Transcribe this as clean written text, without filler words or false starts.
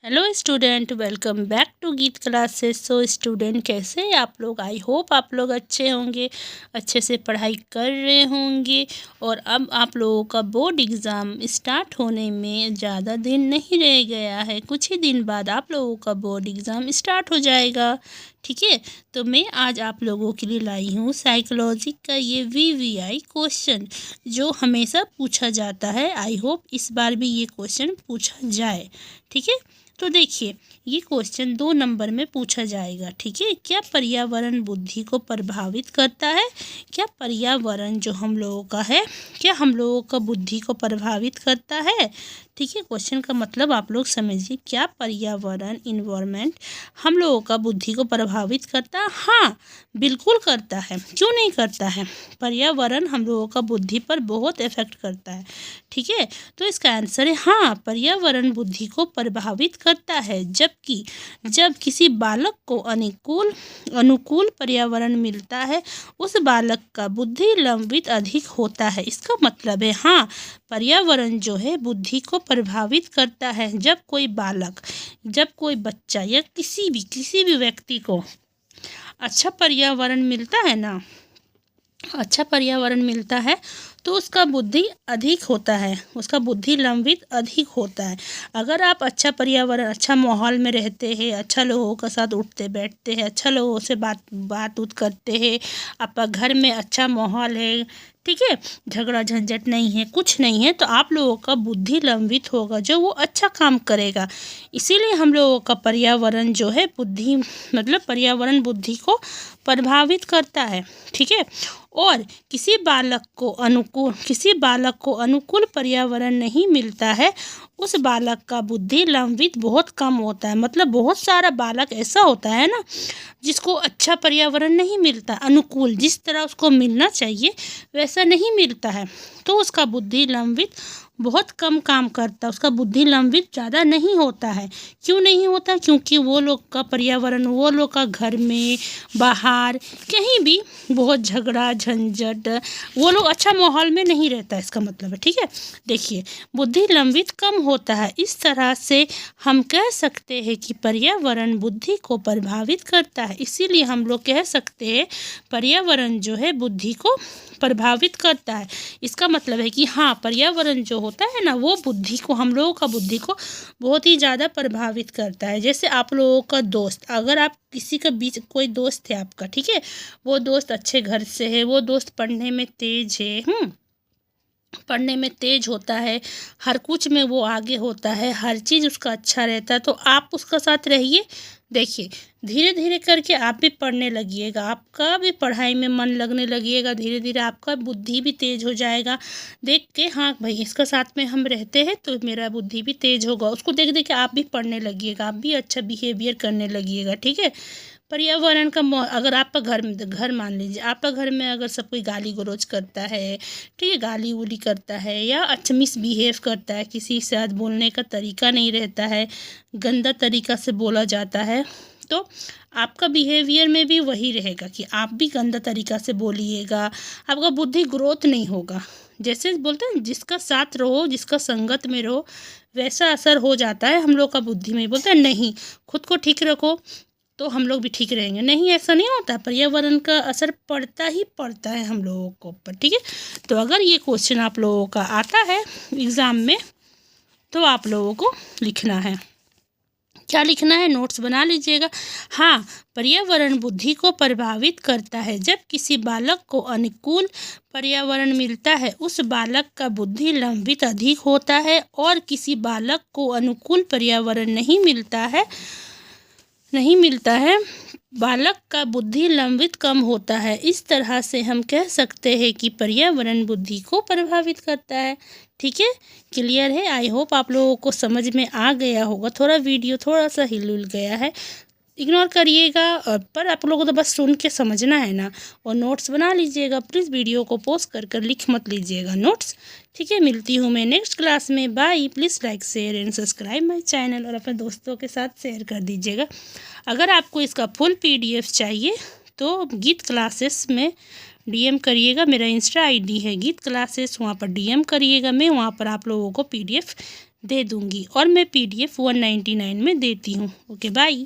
Hello student, welcome back to Geet classes. So student, कैसे हैं आप लोग? आई होप आप लोग अच्छे होंगे, अच्छे से पढ़ाई कर रहे होंगे। और अब आप लोगों का बोर्ड एग्ज़ाम स्टार्ट होने में ज़्यादा दिन नहीं रह गया है। कुछ ही दिन बाद आप लोगों का बोर्ड एग्ज़ाम स्टार्ट हो जाएगा, ठीक है। तो मैं आज आप लोगों के लिए लाई हूँ साइकोलॉजी का ये VVI क्वेश्चन, जो हमेशा पूछा जाता है। आई होप इस बार भी ये क्वेश्चन पूछा जाए, ठीक है। तो देखिए, ये क्वेश्चन 2 नंबर में पूछा जाएगा, ठीक है। क्या पर्यावरण बुद्धि को प्रभावित करता है? क्या पर्यावरण जो हम लोगों का है, क्या हम लोगों का बुद्धि को प्रभावित करता है? ठीक है, क्वेश्चन का मतलब आप लोग समझिए। क्या पर्यावरण, इन्वायरमेंट हम लोगों का बुद्धि को प्रभावित करता है? हाँ, बिल्कुल करता है। क्यों नहीं करता है? पर्यावरण हम लोगों का बुद्धि पर बहुत इफेक्ट करता है, ठीक है। तो इसका आंसर है हाँ, पर्यावरण बुद्धि को प्रभावित करता है। जबकि जब किसी बालक को अनुकूल पर्यावरण मिलता है, उस बालक का बुद्धि लंबित अधिक होता है। इसका मतलब है हाँ, पर्यावरण जो है बुद्धि को प्रभावित करता है। जब कोई बच्चा या किसी भी व्यक्ति को अच्छा पर्यावरण मिलता है ना, अच्छा पर्यावरण मिलता है, तो उसका बुद्धि अधिक होता है, उसका बुद्धि लंबित अधिक होता है। अगर आप अच्छा पर्यावरण, अच्छा माहौल में रहते हैं, अच्छा लोगों के साथ उठते बैठते हैं, अच्छा लोगों से बात उत करते हैं, आपका घर में अच्छा माहौल है, ठीक है, झगड़ा झंझट नहीं है, कुछ नहीं है, तो आप लोगों का बुद्धि लंबित होगा, जो वो अच्छा काम करेगा। इसीलिए हम लोगों का पर्यावरण जो है पर्यावरण बुद्धि को प्रभावित करता है, ठीक है। और किसी बालक को अनुकूल पर्यावरण नहीं मिलता है, उस बालक का बुद्धि लंबित बहुत कम होता है। मतलब बहुत सारा बालक ऐसा होता है ना, जिसको अच्छा पर्यावरण नहीं मिलता, अनुकूल जिस तरह उसको मिलना चाहिए वैसा नहीं मिलता है, तो उसका बुद्धि लंबित बहुत कम काम करता है, उसका बुद्धि लंबित ज़्यादा नहीं होता है। क्यों नहीं होता? क्योंकि वो लोग का पर्यावरण, वो लोग का घर में, बाहर, कहीं भी बहुत झगड़ा झंझट, वो लोग अच्छा माहौल में नहीं रहता, इसका मतलब है, ठीक है। देखिए, बुद्धि लंबित कम होता है। इस तरह से हम कह सकते हैं कि पर्यावरण बुद्धि को प्रभावित करता है। इसीलिए हम लोग कह सकते हैं पर्यावरण जो है बुद्धि को प्रभावित करता है। इसका मतलब है कि हाँ, पर्यावरण जो होता है ना, वो बुद्धि को, हम लोगों का बुद्धि को बहुत ही ज़्यादा प्रभावित करता है। जैसे आप लोगों का दोस्त, अगर आप किसी के बीच कोई दोस्त है आपका, ठीक है, वो दोस्त अच्छे घर से है, वो दोस्त पढ़ने में तेज है, पढ़ने में तेज होता है, हर कुछ में वो आगे होता है, हर चीज़ उसका अच्छा रहता है, तो आप उसका साथ रहिए। देखिए, धीरे धीरे करके आप भी पढ़ने लगिएगा, आपका भी पढ़ाई में मन लगने लगिएगा, धीरे धीरे आपका बुद्धि भी तेज हो जाएगा। देख के हाँ भाई, इसका साथ में हम रहते हैं तो मेरा बुद्धि भी तेज होगा, उसको देख देख के आप भी पढ़ने लगिएगा, आप भी अच्छा बिहेवियर करने लगिएगा, ठीक है। पर्यावरण का अगर आपका घर मान लीजिए, आपका घर में अगर सब कोई गाली गलौज करता है, ठीक है, गाली उली करता है या अच्छा मिसबिहेव करता है, किसी के साथ बोलने का तरीका नहीं रहता है, गंदा तरीका से बोला जाता है, तो आपका बिहेवियर में भी वही रहेगा कि आप भी गंदा तरीका से बोलिएगा, आपका बुद्धि ग्रोथ नहीं होगा। जैसे बोलते हैं जिसका साथ रहो, जिसका संगत में रहो, वैसा असर हो जाता है हम लोग का बुद्धि में। बोलते हैं नहीं, खुद को ठीक रखो तो हम लोग भी ठीक रहेंगे। नहीं, ऐसा नहीं होता, पर्यावरण का असर पड़ता ही पड़ता है हम लोगों को ऊपर, ठीक है। तो अगर ये क्वेश्चन आप लोगों का आता है एग्ज़ाम में, तो आप लोगों को लिखना है, क्या लिखना है, नोट्स बना लीजिएगा। हाँ, पर्यावरण बुद्धि को प्रभावित करता है। जब किसी बालक को अनुकूल पर्यावरण मिलता है, उस बालक का बुद्धि लंबित अधिक होता है, और किसी बालक को अनुकूल पर्यावरण नहीं मिलता है, बालक का बुद्धि लंबित कम होता है। इस तरह से हम कह सकते हैं कि पर्यावरण बुद्धि को प्रभावित करता है, ठीक है। क्लियर है? आई होप आप लोगों को समझ में आ गया होगा। थोड़ा वीडियो थोड़ा सा हिल गया है, इग्नोर करिएगा, और पर आप लोगों को तो बस सुन के समझना है ना, और नोट्स बना लीजिएगा। प्लीज़ वीडियो को पॉज कर लिख मत लीजिएगा नोट्स, ठीक है। मिलती हूँ मैं नेक्स्ट क्लास में, bye. Please like share and subscribe my channel, और अपने दोस्तों के साथ शेयर कर दीजिएगा। अगर आपको इसका फुल PDF चाहिए तो गीत क्लासेस में DM करिएगा, मेरा इंस्टा ID है गीत क्लासेस, वहाँ पर DM करिएगा, मैं वहाँ पर आप लोगों को PDF दे दूँगी और मैं PDF 199 में देती हूँ। Okay bye.